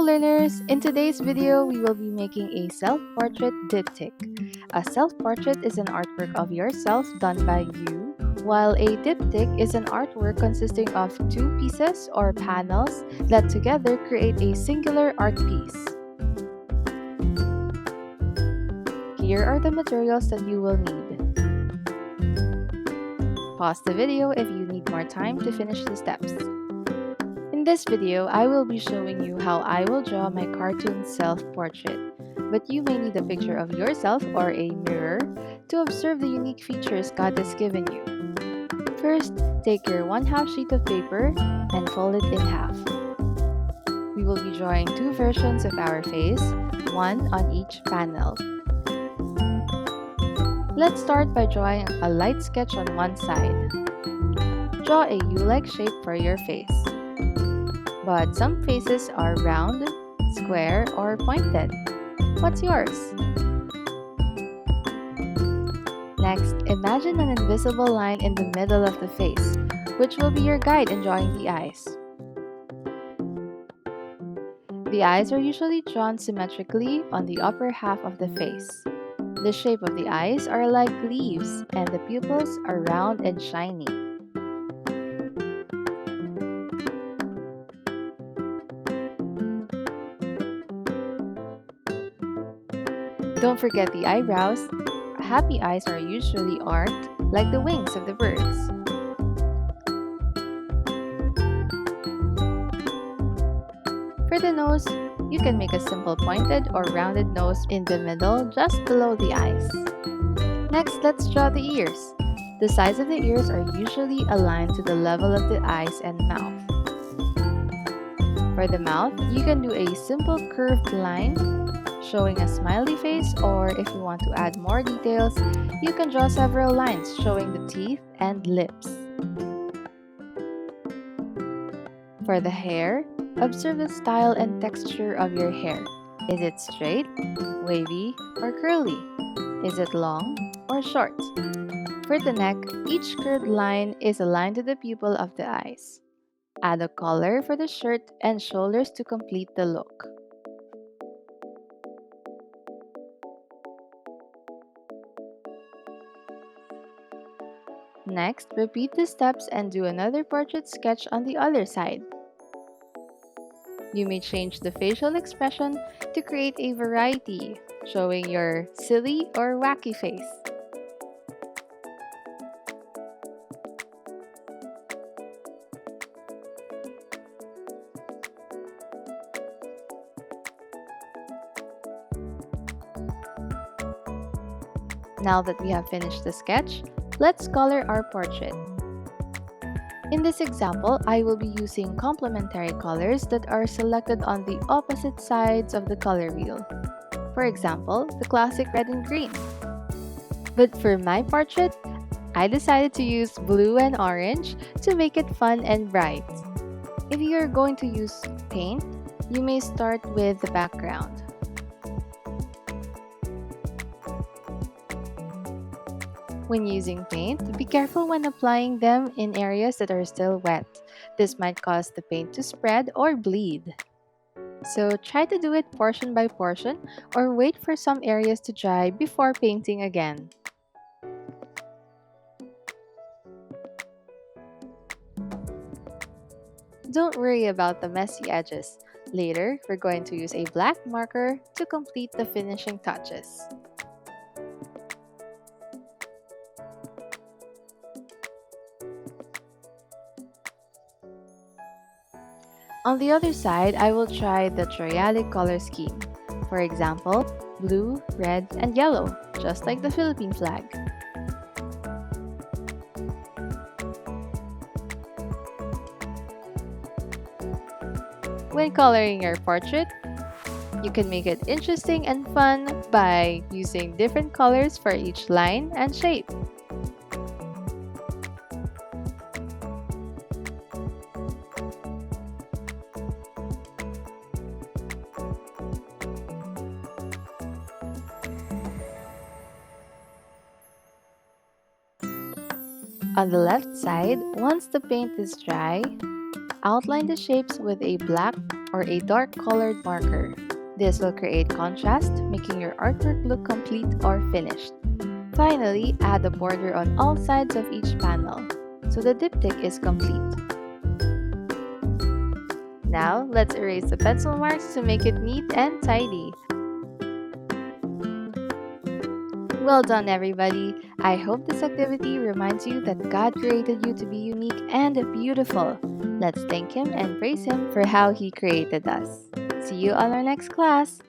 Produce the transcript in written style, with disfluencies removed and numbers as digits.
learners! In today's video, we will be making a self-portrait diptych. A self-portrait is an artwork of yourself done by you, while a diptych is an artwork consisting of two pieces or panels that together create a singular art piece. Here are the materials that you will need. Pause the video if you need more time to finish the steps. In this video, I will be showing you how I will draw my cartoon self-portrait, but you may need a picture of yourself or a mirror to observe the unique features God has given you. First, take your 1/2 sheet of paper and fold it in half. We will be drawing two versions of our face, one on each panel. Let's start by drawing a light sketch on one side. Draw a U-like shape for your face. But some faces are round, square, or pointed. What's yours? Next, imagine an invisible line in the middle of the face, which will be your guide in drawing the eyes. The eyes are usually drawn symmetrically on the upper half of the face. The shape of the eyes are like leaves, and the pupils are round and shiny. Don't forget the eyebrows. Happy eyes are usually arched like the wings of the birds. For the nose, you can make a simple pointed or rounded nose in the middle just below the eyes. Next, let's draw the ears. The sides of the ears are usually aligned to the level of the eyes and mouth. For the mouth, you can do a simple curved line showing a smiley face, or if you want to add more details, you can draw several lines showing the teeth and lips. For the hair, observe the style and texture of your hair. Is it straight, wavy, or curly? Is it long or short? For the neck, each curved line is aligned to the pupil of the eyes. Add a collar for the shirt and shoulders to complete the look. Next, repeat the steps and do another portrait sketch on the other side. You may change the facial expression to create a variety, showing your silly or wacky face. Now that we have finished the sketch, let's color our portrait. In this example, I will be using complementary colors that are selected on the opposite sides of the color wheel. For example, the classic red and green. But for my portrait, I decided to use blue and orange to make it fun and bright. If you are going to use paint, you may start with the background. When using paint, be careful when applying them in areas that are still wet. This might cause the paint to spread or bleed. So try to do it portion by portion or wait for some areas to dry before painting again. Don't worry about the messy edges. Later, we're going to use a black marker to complete the finishing touches. On the other side, I will try the triadic color scheme. For example, blue, red, and yellow, just like the Philippine flag. When coloring your portrait, you can make it interesting and fun by using different colors for each line and shape. On the left side, once the paint is dry, outline the shapes with a black or a dark colored marker. This will create contrast, making your artwork look complete or finished. Finally, add a border on all sides of each panel, so the diptych is complete. Now, let's erase the pencil marks to make it neat and tidy. Well done, everybody! I hope this activity reminds you that God created you to be unique and beautiful. Let's thank Him and praise Him for how He created us. See you on our next class!